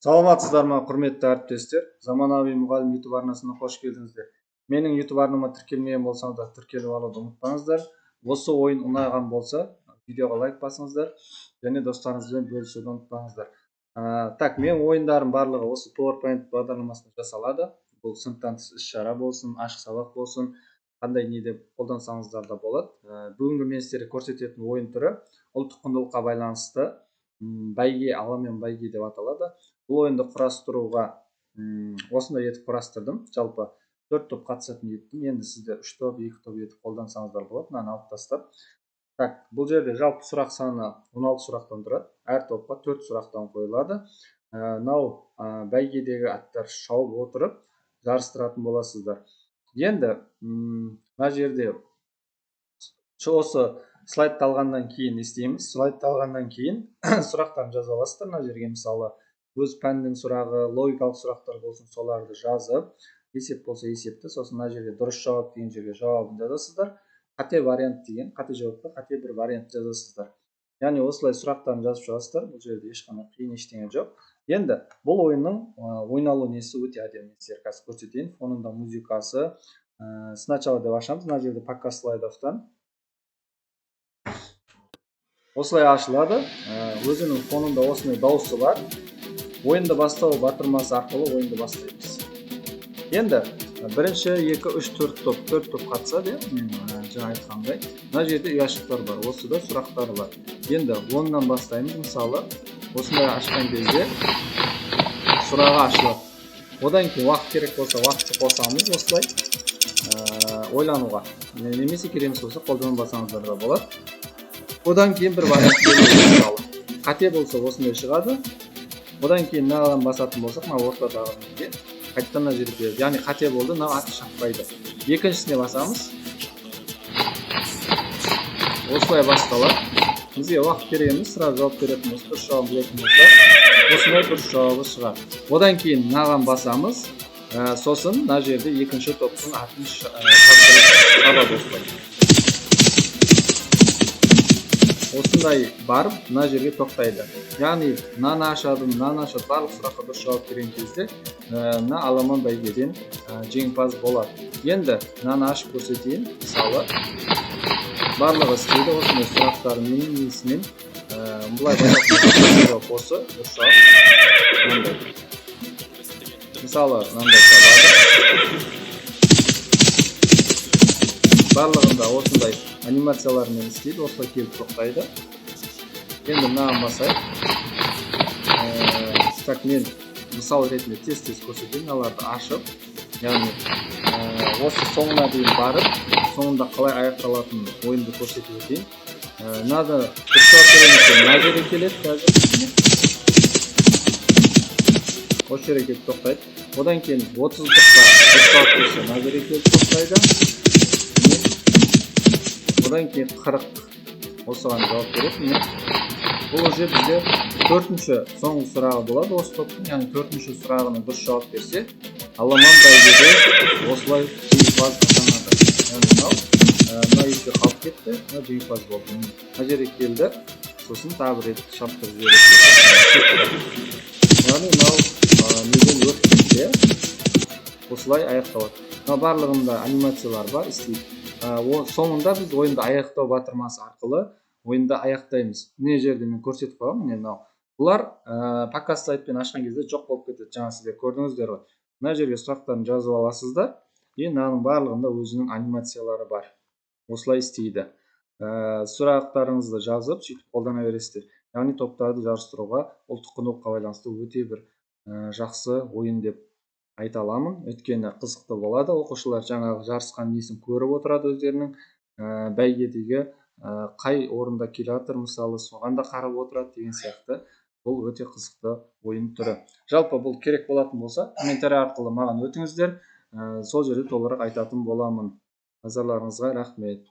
Саламатсыздар ма, құрметті әріптестер? Заманауи мұғалім YouTube арнасына қош келдіңіздер. Менің YouTube арнама тіркелмеген болсаңыздар, тіркеліп алуды ұмытпаңыздар. Осы ойын ұнаған болса, видеоға лайк басыңыздар және достарыңызбен бөлісуді ұмытпаңыздар. Так, мен ойындарым барлығы осы PowerPoint бағдарламасында жасалады. Бұл сыныптан тыс іс-шара болсын, ашық сабақ болсын, қандай неде қолдансаңыздар да болады. Бүгінгі мен сіздерге көрсететін ойын түрі ұлттық құндылыққа байланысты бәйге, ала мен бәйге деп аталады. Бұл ойынды құрастыруға осындай етіп құрастырдым. Жалпы 4 топ қатысатын еттім. Енді сіздер 3 топ, 2 топ етіп қолдансаңыздар болады. Мынаны алып тастап. Так, бұл жерде жалпы сұрақ саны 16 сұрақтан тұрады. Әр топқа 4 сұрақтан қойылады. Мынау бәйгедегі аттар шауып отырып жарыстыратын боласыздар. Енді мына жерде осы слайдты алғаннан кейін істейміз. Слайдты алғаннан кейін сұрақтарын жаза аласыздар. Мына жерге мысалы өз пәннің сұрағы, логикалық сұрақтар болсын, соларды жазып, есеп болса есепті, сосын мына жерге дұрыс жауап деген жерге жауабын жазасыздар. Қате вариант деген, қате жауапқа қате бір вариант жазасыздар. Яғни осылай сұрақтарын жазып шығасыздар. Бұл жерде ешқандай қиын ештеңе жоқ. Енді бұл ойынның ойналу несі өте әдемі. Сіздерге қазір көрсетейін. Фонында музыкасы. Сначала деп ашамыз. Мына жерде показ слайдовтан осылай ашылады. Өзінің фонында осындай дауысы бар. Ойынды бастау батырмасы арқылы ойынды бастаймыз. Енді бірінші 2, 3, 4 топ қатысады. Мен жаңа айтқандай. Мына жерде ұяшықтар бар. Осыда сұрақтар бар. Енді 10-нан бастаймыз. Мысалы, осындай ашқан кезде сұрағы ашылады. Одан кейін уақыт керек болса, уақытты қосамыз осылай ойлануға. Немесе кереміз болса, қолданбасаңыздар да болады. Одан кейін бір вариант береді. Қате болса осындай шығады. Одан кейін мынаған басатын болсақ, мына ортадағы неге қайтадан мына жерге береді. Яғни қате болды, мына аты шықпайды. Екіншісіне басамыз. Осылай басталады. Бізге уақыт керек емес, сразу жауап беретін болса, дұрыс жауап білетін болса, осындай дұрыс жауабы шығады. Одан кейін мынаған басамыз. Сосын мына жерде екінші топтың атын табады осылай. Осындай барып, мына жерге тоқтайды. Яғни, мынаны ашады, барлық сұраққа дұрыс жауап берген кезде, мына аламан бәйгеден жеңімпаз болады. Енді мынаны ашып көрсетейін. Мысалы, барлығы істейді, осындай сұрақтарын несімен бұлай басатын осы дұрыс жауап. Мысалы, мынандай табады. Барлығында осындай анимациялармен істейді, осылай келіп тоқтайды. Енді мынаған басайық. Так, мен мысал ретінде тез көрсетейін, аларды ашып, яғни осы соңына дейін барып, соңында қалай аяқталатын ойынды көрсетіп өтейін. Мынада дұрыс жауап береміз, мына жерге келеді қазір. Осы жерге келіп тоқтайды. Одан кейін 30-дыққа дұрыс жауап берсе, мына жерге келіп тоқтайды. Одан кейін 40 осыған жауап береді. Бұл уже бізде 4-ші соңғы сұрағы болады осы топтың. Яғни 4-ші сұрағына дұрыс жауап берсе, аламан бәйгеде осылай жеңімпаз атанады. Яғни мына екеуі қалып кетті, мына жеңімпаз болды. Мына жерге келді, сосын тағы бір рет шаптырып жібереді. Яғни мынау неден өтіп кетсе, осылай аяқталады. Мына барлығында анимациялар бар, істейді. Соңында біз ойынды аяқтау батырмасы арқылы ойынды аяқтаймыз. Мына жерде мен көрсетіп қоямын. Бұлар показ слайдпен ашқан кезде жоқ болып кетеді. Жаңа сіздер көрдіңіздер ғой. Мына жерге сұрақтарын жазып аласыздар. Мынаның барлығында өзінің анимациялары бар. Осылай істейді. Сұрақтарыңызды жазып, сөйтіп қолдана бересіздер. Яғни топтарды жарыстыруға ұлттық құндылыққа байланысты өте бір жақсы ойын деп айта аламын. Өйткені қызықты болады. Оқушылар жаңағы жарысқан несін көріп отырады өздерінің. Бәйгедегі қай орында келе жатыр, мысалы, соған да қарап отырады деген сияқты. Бұл өте қызықты ойын түрі. Жалпы бұл керек болатын болса, комментарий арқылы маған өтіңіздер. Сол жерде толығырақ айтатын боламын. Назарларыңызға рахмет.